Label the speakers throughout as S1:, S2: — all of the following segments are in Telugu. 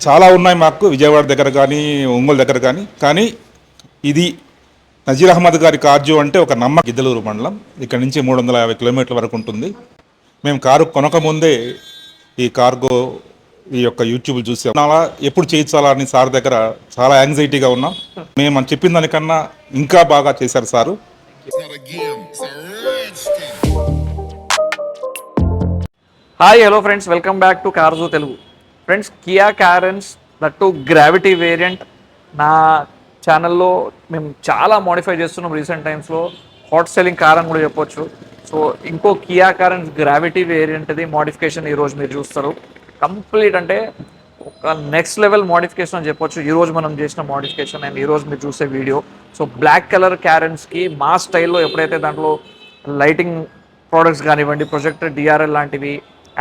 S1: చాలా ఉన్నాయి మాకు విజయవాడ దగ్గర కానీ ఒంగోలు దగ్గర కానీ ఇది నజీర్ అహ్మద్ గారి కార్జు అంటే ఒక గిద్దలూరు మండలం ఇక్కడ నుంచి 350 కిలోమీటర్ల వరకు ఉంటుంది. మేము కారు కొనకముందే ఈ కార్గో ఈ యొక్క యూట్యూబ్ చూసి అలా ఎప్పుడు చేయించాలా అని సార్ దగ్గర చాలా యాంగ్జైటీగా ఉన్నాం. మేము చెప్పిన దానికన్నా ఇంకా బాగా చేశారు sir.
S2: Hi hello friends, welcome back to కార్జో Telugu. Friends, Kia Carens that gravity variant నా ఛానల్లో మేము చాలా మోడిఫై చేస్తున్నాం. రీసెంట్ టైమ్స్లో హాట్ సెల్లింగ్ కార్ అని కూడా చెప్పొచ్చు. సో ఇంకో కియా క్యారెన్స్ గ్రావిటీ వేరియంట్ది మోడిఫికేషన్ ఈరోజు మీరు చూస్తారు. కంప్లీట్ అంటే ఒక నెక్స్ట్ లెవెల్ మోడిఫికేషన్ అని చెప్పొచ్చు ఈరోజు మనం చేసిన మోడిఫికేషన్ అండ్ ఈరోజు మీరు చూసే వీడియో. సో బ్లాక్ కలర్ క్యారెన్స్కి మా స్టైల్లో ఎప్పుడైతే దాంట్లో లైటింగ్ ప్రోడక్ట్స్ కానివ్వండి, ప్రొజెక్టర్ డిఆర్ఎల్ లాంటివి,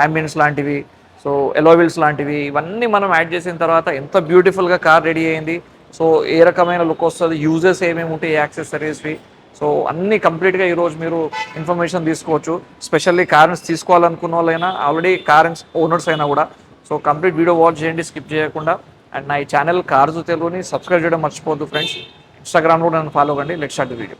S2: అంబియన్స్ లాంటివి, సో ఎలోవిల్స్ లాంటివి ఇవన్నీ మనం యాడ్ చేసిన తర్వాత ఎంత బ్యూటిఫుల్గా కార్ రెడీ అయింది. సో ఏ రకమైన లుక్ వస్తుంది, యూజెస్ ఏమేమి ఉంటాయి, యాక్సెసరీస్వి, సో అన్నీ కంప్లీట్గా ఈరోజు మీరు ఇన్ఫర్మేషన్ తీసుకోవచ్చు. స్పెషల్లీ కార్స్ తీసుకోవాలనుకున్న వాళ్ళైనా, ఆల్రెడీ కార్స్ ఓనర్స్ అయినా కూడా. సో కంప్లీట్ వీడియో వాచ్ చేయండి స్కిప్ చేయకుండా. అండ్ నా ఈ ఛానల్ కార్జో తెలుగుని సబ్స్క్రైబ్ చేయడం మర్చిపోవద్దు ఫ్రెండ్స్. ఇన్స్టాగ్రామ్లో నన్ను ఫాలో కండి. Let's start the video.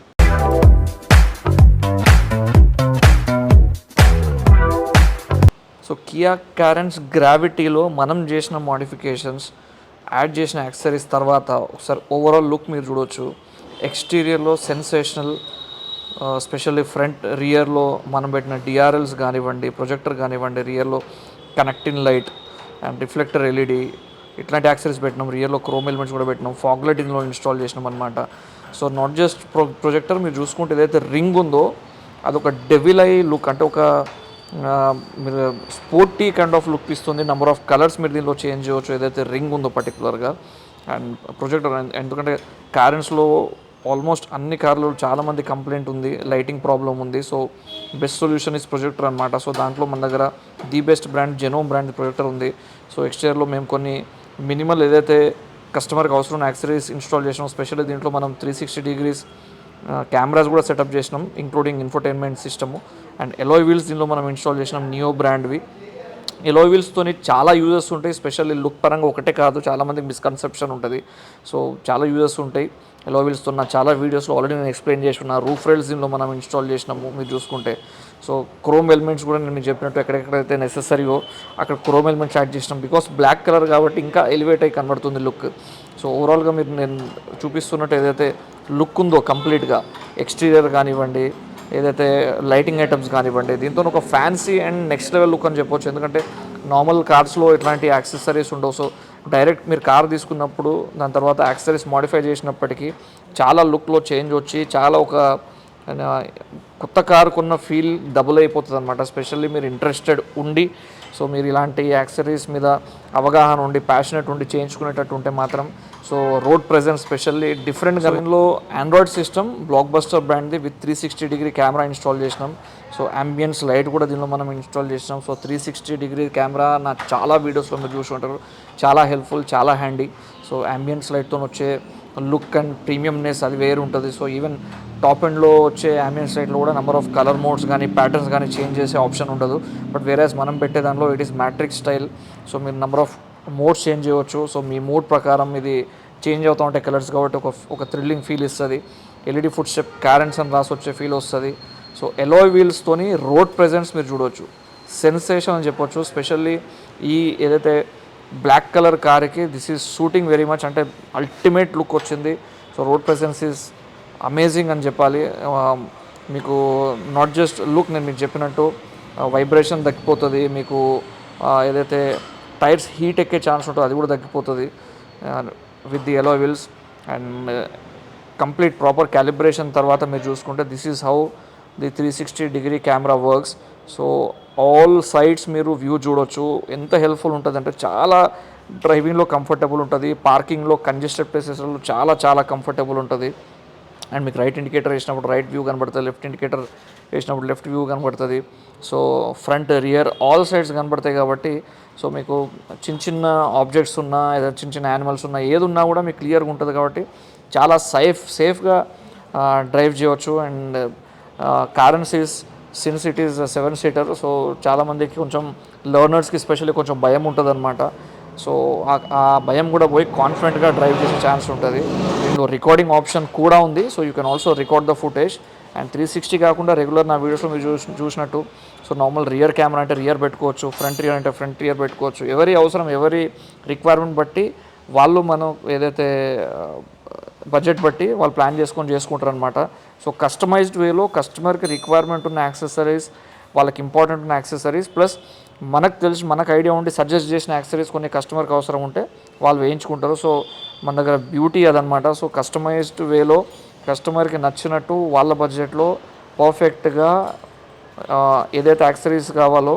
S2: So Kia Carens గ్రావిటీలో మనం చేసిన మోడిఫికేషన్స్, యాడ్ చేసిన యాక్సెసరీస్ తర్వాత ఒకసారి ఓవరాల్ లుక్ మీరు చూడవచ్చు. ఎక్స్టీరియర్లో సెన్సేషనల్, స్పెషల్లీ ఫ్రంట్ రియర్లో మనం పెట్టిన డిఆర్ఎల్స్ కానివ్వండి, ప్రొజెక్టర్ కానివ్వండి, రియర్లో connecting light and reflector LED ఇట్లాంటి యాక్సెసరీస్ పెట్టినాం. రియర్లో క్రోమ్ ఎలిమెంట్స్ కూడా పెట్టినాం. ఫాగ్ లైటింగ్లో ఇన్స్టాల్ చేసినాం అనమాట. సో నాట్ జస్ట్ ప్రొజెక్టర్, మీరు చూసుకుంటే ఏదైతే రింగ్ ఉందో అదొక డెవిల్ ఐ లుక్, అంటే ఒక మీరు స్పోర్టీ కైండ్ ఆఫ్ లుక్ ఇస్తుంది. నెంబర్ ఆఫ్ కలర్స్ మీరు దీనిలో చేంజ్ చేయవచ్చు ఏదైతే రింగ్ ఉందో పర్టికులర్గా. అండ్ ప్రొజెక్టర్, ఎందుకంటే క్యారెన్స్లో ఆల్మోస్ట్ అన్ని కార్లు చాలామంది కంప్లైంట్ ఉంది, లైటింగ్ ప్రాబ్లం ఉంది. So best solution is projector అనమాట. సో దాంట్లో మన దగ్గర the best brand genome brand projector ఉంది. సో ఎక్స్టీరియర్లో మేము కొన్ని మినిమల్ ఏదైతే కస్టమర్కి అవసరం యాక్సెసరీస్ ఇన్స్టాల్ చేసినాం. స్పెషల్లీ దీంట్లో మనం 360 degrees కెమెరాస్ కూడా సెటప్ చేసినాం, including infotainment system. And alloy wheels దీనిలో మనం ఇన్స్టాల్ చేసినాం, నియో బ్రాండ్వి. ఎలాయ్ వీల్స్తో చాలా యూజెస్ ఉంటాయి. స్పెషల్లీ లుక్ పరంగా ఒకటే కాదు, చాలామందికి మిస్కన్సెప్షన్ ఉంటుంది. సో చాలా యూజెస్ ఉంటాయి ఎలాయ్ వీల్స్తో. నా చాలా వీడియోస్లో ఆల్రెడీ నేను ఎక్స్ప్లెయిన్ చేసిన. రూఫ్ రైల్స్ దీనిలో మనం ఇన్స్టాల్ చేసినాము మీరు చూసుకుంటే. సో క్రోమ్ ఎలిమెంట్స్ కూడా నేను చెప్పినట్టు ఎక్కడెక్కడైతే నెసెసరీయో అక్కడ క్రోమ్ ఎలిమెంట్స్ యాడ్ చేసినాం. బికాస్ బ్లాక్ కలర్ కాబట్టి ఇంకా ఎలివేట్ అయ్యి కనబడుతుంది లుక్. సో ఓవరాల్గా మీరు నేను చూపిస్తున్నట్టు ఏదైతే లుక్ ఉందో కంప్లీట్గా ఎక్స్టీరియర్ కానివ్వండి, ఏదైతే లైటింగ్ ఐటమ్స్ కానివ్వండి, దీంతో ఒక fancy and next level look అని చెప్పొచ్చు. ఎందుకంటే నార్మల్ కార్స్లో ఇట్లాంటి యాక్సెసరీస్ ఉండవు. సో డైరెక్ట్ మీరు కార్ తీసుకున్నప్పుడు దాని తర్వాత యాక్సెసరీస్ మోడిఫై చేసినప్పటికీ చాలా లుక్లో చేంజ్ వచ్చి చాలా ఒక కొత్త కారు కొన్న ఫీల్ డబుల్ అయిపోతుంది అనమాట. స్పెషల్లీ మీరు ఇంట్రెస్టెడ్ ఉండి, సో మీరు ఇలాంటి యాక్సెసరీస్ మీద అవగాహన ఉండి, ప్యాషనెట్ ఉండి చేయించుకునేటట్టు ఉంటే మాత్రం సో రోడ్ ప్రెజెన్స్ స్పెషల్లీ డిఫరెంట్గా. దీనిలో ఆండ్రాయిడ్ సిస్టమ్ బ్లాక్ బస్టర్ బ్రాండ్ది విత్ 360 degree కెమెరా ఇన్స్టాల్ చేసినాం. సో అంబియన్స్ లైట్ కూడా దీనిలో మనం ఇన్స్టాల్ చేసినాం. సో 360 degree కెమెరా నా చాలా వీడియోస్లో మీరు చూసి ఉంటారు, చాలా హెల్ప్ఫుల్, చాలా హ్యాండీ. సో అంబియన్స్ లైట్తో వచ్చే లుక్ అండ్ ప్రీమియంనెస్ అది వేరు ఉంటుంది. సో ఈవెన్ టాప్ ఎండ్లో వచ్చే అంబియన్స్ లైట్లో కూడా నెంబర్ ఆఫ్ కలర్ మోడ్స్ కానీ ప్యాటర్న్స్ కానీ చేంజ్ చేసే ఆప్షన్ ఉండదు. బట్ వేరేస్ మనం పెట్టే దానిలో it is matrix style. So మీరు నెంబర్ ఆఫ్ మోడ్స్ చేంజ్ చేయవచ్చు. సో మీ మూడ్ ప్రకారం ఇది చేంజ్ అవుతూ ఉంటాయి కలర్స్, కాబట్టి ఒక థ్రిల్లింగ్ ఫీల్ ఇస్తుంది. ఎల్ఈడి ఫుట్ స్టెప్ క్యారెన్స్ అని రాసి వచ్చే ఫీల్ వస్తుంది. సో ఎలాయ్ వీల్స్తోని రోడ్ ప్రెజెన్స్ మీరు చూడవచ్చు, సెన్సేషన్ అని చెప్పొచ్చు. స్పెషల్లీ ఈ ఏదైతే బ్లాక్ కలర్ కార్కి this is shooting very much, అంటే అల్టిమేట్ లుక్ వచ్చింది. So road presence is amazing అని చెప్పాలి. మీకు నాట్ జస్ట్ లుక్, నేను మీకు చెప్పినట్టు వైబ్రేషన్ తగ్గిపోతుంది. మీకు ఏదైతే టైర్స్ హీట్ ఎక్కే ఛాన్స్ ఉంటుందో అది కూడా తగ్గిపోతుంది with the alloy wheels. And complete proper calibration తర్వాత మీరు చూసుకుంటే this is how the 360 degree camera works. So all sides మీరు వ్యూ చూడొచ్చు. ఎంత హెల్ప్ఫుల్ ఉంటుంది అంటే చాలా డ్రైవింగ్లో కంఫర్టబుల్ ఉంటుంది, పార్కింగ్లో కంజెస్టెడ్ ప్లేసెస్లో చాలా చాలా కంఫర్టబుల్ ఉంటుంది. అండ్ మీకు రైట్ ఇండికేటర్ వేసినప్పుడు రైట్ వ్యూ కనబడుతుంది, లెఫ్ట్ ఇండికేటర్ వేసినప్పుడు లెఫ్ట్ వ్యూ కనబడుతుంది. So front rear all sides కనబడతాయి కాబట్టి సో మీకు చిన్న చిన్న ఆబ్జెక్ట్స్ ఉన్నా, ఏదైనా చిన్న చిన్న యానిమల్స్ ఉన్నా, ఏది ఉన్నా కూడా మీకు క్లియర్గా ఉంటుంది కాబట్టి చాలా సేఫ్గా డ్రైవ్ చేయవచ్చు. And Carens is since it is 7-seater, so చాలామందికి కొంచెం లర్నర్స్కి స్పెషల్లీ కొంచెం భయం ఉంటుంది అనమాట. సో ఆ భయం కూడా పోయి కాన్ఫిడెంట్గా డ్రైవ్ చేసే ఛాన్స్ ఉంటుంది. దీనిలో రికార్డింగ్ ఆప్షన్ కూడా ఉంది. So you can also record the footage. And 360 కాకుండా రెగ్యులర్ నా వీడియోస్లో మీరు చూసినట్టు సో నార్మల్ రియర్ కెమెరా అంటే రియర్ పెట్టుకోవచ్చు, ఫ్రంట్ రియర్ అంటే ఫ్రంట్ రియర్ పెట్టుకోవచ్చు. ఎవరి అవసరం, ఎవరి రిక్వైర్మెంట్ బట్టి వాళ్ళు మనం ఏదైతే బడ్జెట్ బట్టి వాళ్ళు ప్లాన్ చేసుకుంటారు అనమాట. సో కస్టమైజ్డ్ వేలో కస్టమర్కి రిక్వైర్మెంట్ ఉన్న యాక్సెసరీస్, వాళ్ళకి ఇంపార్టెంట్ ఉన్న యాక్సెసరీస్ ప్లస్ మనకు ఐడియా ఉండి సజెస్ట్ చేసిన యాక్సెసరీస్ కొన్ని కస్టమర్కి అవసరం ఉంటే వాళ్ళు వేయించుకుంటారు. సో మన దగ్గర బ్యూటీ అదనమాట. సో కస్టమైజ్డ్ వేలో కస్టమర్కి నచ్చినట్టు వాళ్ళ బడ్జెట్లో పర్ఫెక్ట్గా ఏదైతే యాక్సెసరీస్ కావాలో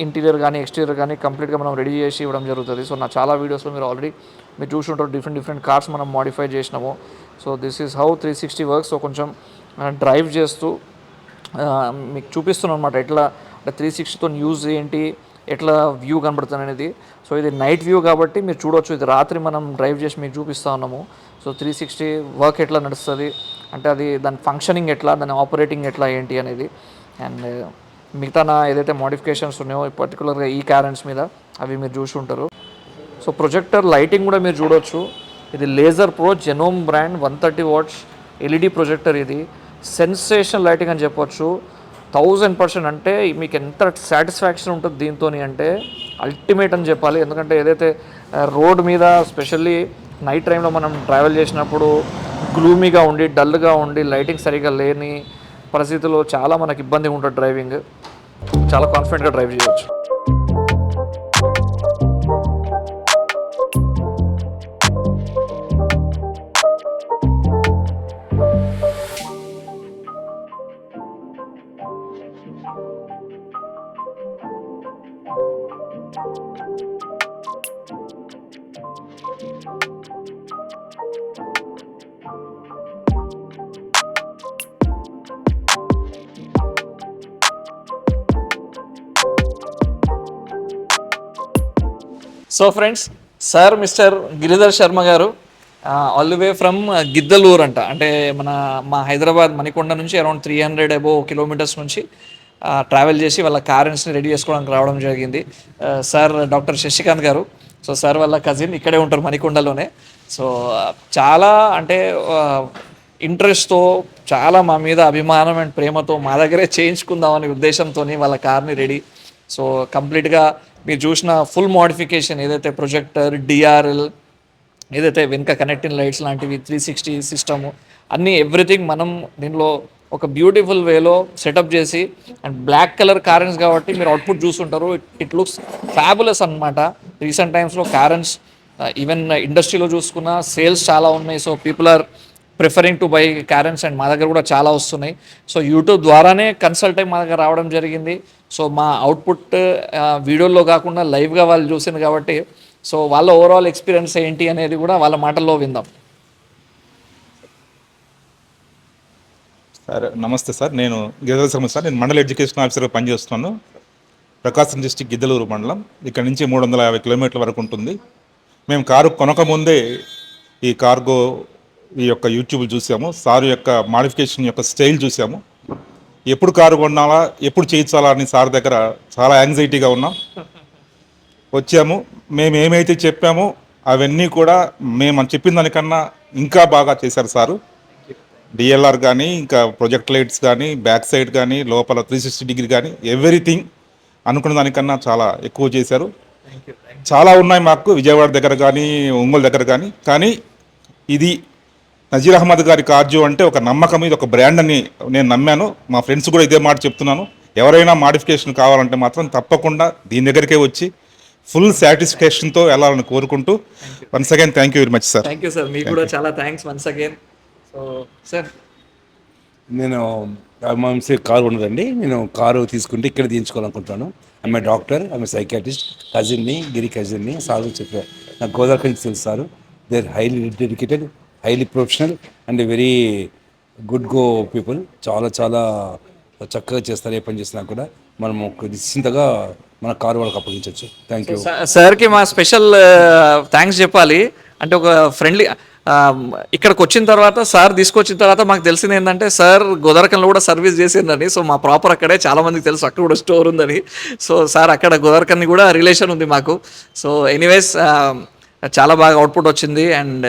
S2: ఇంటీరియర్ కానీ ఎక్స్టీరియర్ కానీ కంప్లీట్గా మనం రెడీ చేసి ఇవ్వడం జరుగుతుంది. సో నా చాలా వీడియోస్లో మీరు చూసుంటారు డిఫరెంట్ కార్స్ మనం మాడిఫై చేసినాము. So this is how 360 works. So కొంచెం డ్రైవ్ చేస్తూ మీకు చూపిస్తున్నాను అనమాట ఎట్లా అంటే 360తో యూజ్ ఏంటి, ఎట్లా వ్యూ కనబడుతుంది అనేది. సో ఇది నైట్ వ్యూ కాబట్టి మీరు చూడవచ్చు. ఇది రాత్రి మనం డ్రైవ్ చేసి మీకు చూపిస్తూ ఉన్నాము. సో 360 వర్క్ ఎట్లా నడుస్తుంది అంటే అది దాని ఫంక్షనింగ్ ఎట్లా, దాని ఆపరేటింగ్ ఎట్లా ఏంటి అనేది. అండ్ మిగతా నా ఏదైతే మోడిఫికేషన్స్ ఉన్నాయో పర్టికులర్గా ఈ క్యారెన్స్ మీద అవి మీరు చూసి ఉంటారు. సో ప్రొజెక్టర్ లైటింగ్ కూడా మీరు చూడవచ్చు. ఇది లేజర్ ప్రో జెనోమ్ బ్రాండ్ 130 వాట్స్ ఎల్ఈడి ప్రొజెక్టర్. ఇది సెన్సేషన్ లైటింగ్ అని చెప్పొచ్చు. 1000% అంటే మీకు ఎంత సాటిస్ఫాక్షన్ ఉంటుంది దీంతో అంటే అల్టిమేట్ అని చెప్పాలి. ఎందుకంటే ఏదైతే రోడ్ మీద స్పెషల్లీ నైట్ టైంలో మనం ట్రావెల్ చేసినప్పుడు గ్లూమీగా ఉండి డల్గా ఉండి లైటింగ్ సరిగా లేని పరిస్థితుల్లో చాలా మనకి ఇబ్బందిగా ఉంటుంది డ్రైవింగ్. చాలా కాన్ఫిడెంట్గా డ్రైవ్ చేయవచ్చు. So friends, sir mister Giridhar Sharma garu all the way from Giddalur అంట. అంటే మా హైదరాబాద్ మణికొండ నుంచి అరౌండ్ 300 అబోవ్ కిలోమీటర్స్ నుంచి ట్రావెల్ చేసి వాళ్ళ కారెన్స్ని రెడీ చేసుకోవడానికి రావడం జరిగింది. సార్ డాక్టర్ శశికాంత్ గారు. సో సార్ వాళ్ళ కజిన్ ఇక్కడే ఉంటారు మణికొండలోనే. సో చాలా అంటే ఇంట్రెస్ట్తో, చాలా మా మీద అభిమానం అండ్ ప్రేమతో మా దగ్గరే చేయించుకుందామనే ఉద్దేశంతో వాళ్ళ కార్ని రెడీ. సో కంప్లీట్గా మీరు చూసిన ఫుల్ మోడిఫికేషన్ ఏదైతే ప్రొజెక్టర్, డిఆర్ఎల్, ఏదైతే వెనుక కనెక్టింగ్ లైట్స్ లాంటివి, 360 సిస్టము అన్నీ ఎవ్రీథింగ్ మనం దీనిలో ఒక బ్యూటిఫుల్ వేలో సెటప్ చేసి అండ్ బ్లాక్ కలర్ కారెన్స్ కాబట్టి మీరు అవుట్పుట్ చూస్తుంటారు. ఇట్ లుక్స్ ఫ్యాబులస్ అనమాట. రీసెంట్ టైమ్స్లో కారెన్స్ ఈవెన్ ఇండస్ట్రీలో చూసుకున్న సేల్స్ చాలా ఉన్నాయి. So people are preferring to buy Carens and మా దగ్గర కూడా చాలా వస్తున్నాయి. సో యూట్యూబ్ ద్వారానే కన్సల్ట్ అయ్యి మా దగ్గర రావడం జరిగింది. సో మా అవుట్పుట్ వీడియోలో కాకుండా లైవ్గా వాళ్ళు చూసింది కాబట్టి సో వాళ్ళ ఓవరాల్ ఎక్స్పీరియన్స్ ఏంటి అనేది కూడా వాళ్ళ మాటల్లో విందాం.
S1: సార్ నమస్తే సార్, నేను గిరిధర్ శర్మ సార్. నేను మండల ఎడ్యుకేషన్ ఆఫీసర్గా పనిచేస్తున్నాను. ప్రకాశం డిస్టిక్ గిద్దలూరు మండలం. ఇక్కడ నుంచి 350 కిలోమీటర్ల వరకు ఉంటుంది. మేము కారు కొనకముందే ఈ కార్గో ఈ యొక్క యూట్యూబ్లు చూసాము. సార్ యొక్క మాడిఫికేషన్ యొక్క స్టైల్ చూసాము. ఎప్పుడు కారు కొనాలా, ఎప్పుడు చేయించాలా అని సార్ దగ్గర చాలా యాంగ్జైటీగా ఉన్నాం. వచ్చాము. మేము ఏమైతే చెప్పామో అవన్నీ కూడా మేము చెప్పిన దానికన్నా ఇంకా బాగా చేశారు సారు. డిఎల్ఆర్ కానీ, ఇంకా ప్రొజెక్ట్ లైట్స్ కానీ, బ్యాక్ సైడ్ కానీ, లోపల 360 డిగ్రీ కానీ ఎవ్రీథింగ్ అనుకున్న దానికన్నా చాలా ఎక్కువ చేశారు. చాలా ఉన్నాయి మాకు విజయవాడ దగ్గర కానీ, ఒంగోలు దగ్గర కానీ ఇది నజీర్ అహ్మద్ గారి కార్జో అంటే ఒక నమ్మకం, ఇది ఒక బ్రాండ్ అని నేను నమ్మాను. మా ఫ్రెండ్స్ కూడా ఇదే మాట చెప్తున్నాను. ఎవరైనా మాడిఫికేషన్ కావాలంటే మాత్రం తప్పకుండా దీని దగ్గరికే వచ్చి ఫుల్ సాటిస్ఫాక్షన్తో వెళ్ళాలని కోరుకుంటూ once again thank you very much sir.
S2: Thank you sir, మీకు కూడా చాలా thanks once again. So sir,
S3: నేను మంచి కారు ఉండదండి. నేను కారు తీసుకుంటే ఇక్కడ తీయించుకోవాలనుకుంటున్నాను. ఆమె డాక్టర్, ఆమె సైకాట్రిస్ట్, కజిన్ని, గిరి కజిన్ని. సార్ చెప్పారు నాకు గోదావరి నుంచి తెలుసు sir. They are highly dedicated, highly professional and very good go people. చాలా చాలా చక్కగా చేస్తారు. ఏ పని చేసినా కూడా మనం నిశ్చింతగా మన కారు వాళ్ళకి అప్పగించవచ్చు. థ్యాంక్ యూ
S2: సార్కి మా స్పెషల్ థ్యాంక్స్ చెప్పాలి. అంటే ఒక ఫ్రెండ్లీ ఇక్కడికి వచ్చిన తర్వాత సార్ తీసుకొచ్చిన తర్వాత మాకు తెలిసింది ఏంటంటే సార్ గోదావరికంలో కూడా సర్వీస్ చేసిందని. సో మా ప్రాపర్ అక్కడే చాలా మందికి తెలుసు అక్కడ కూడా స్టోర్ ఉందని. సో సార్ అక్కడ గోదావరికన్ని కూడా రిలేషన్ ఉంది మాకు. సో ఎనీవేస్ చాలా బాగా అవుట్పుట్ వచ్చింది అండ్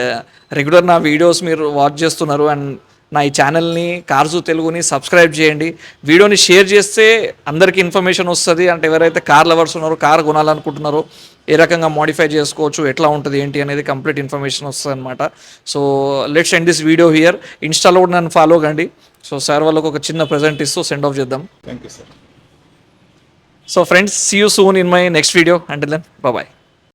S2: రెగ్యులర్ నా వీడియోస్ మీరు వాచ్ చేస్తున్నారు అండ్ నా ఈ ఛానల్ని కార్జు తెలుగుని సబ్స్క్రైబ్ చేయండి. వీడియోని షేర్ చేస్తే అందరికీ ఇన్ఫర్మేషన్ వస్తుంది. అంటే ఎవరైతే కార్ లవర్స్ ఉన్నారో కార్ కొనాలనుకుంటున్నారో ఏ రకంగా మోడిఫై చేసుకోవచ్చు, ఎట్లా ఉంటుంది ఏంటి అనేది కంప్లీట్ ఇన్ఫర్మేషన్ వస్తుంది అనమాట. So let's end this video here. ఇన్స్టాలో కూడా నన్ను ఫాలో కండి. సో సార్ వాళ్ళకు ఒక చిన్న ప్రెజెంట్ ఇస్తూ సెండ్ ఆఫ్ చేద్దాం.
S1: Thank you sir.
S2: So friends, see you soon in my next video. Until then bye.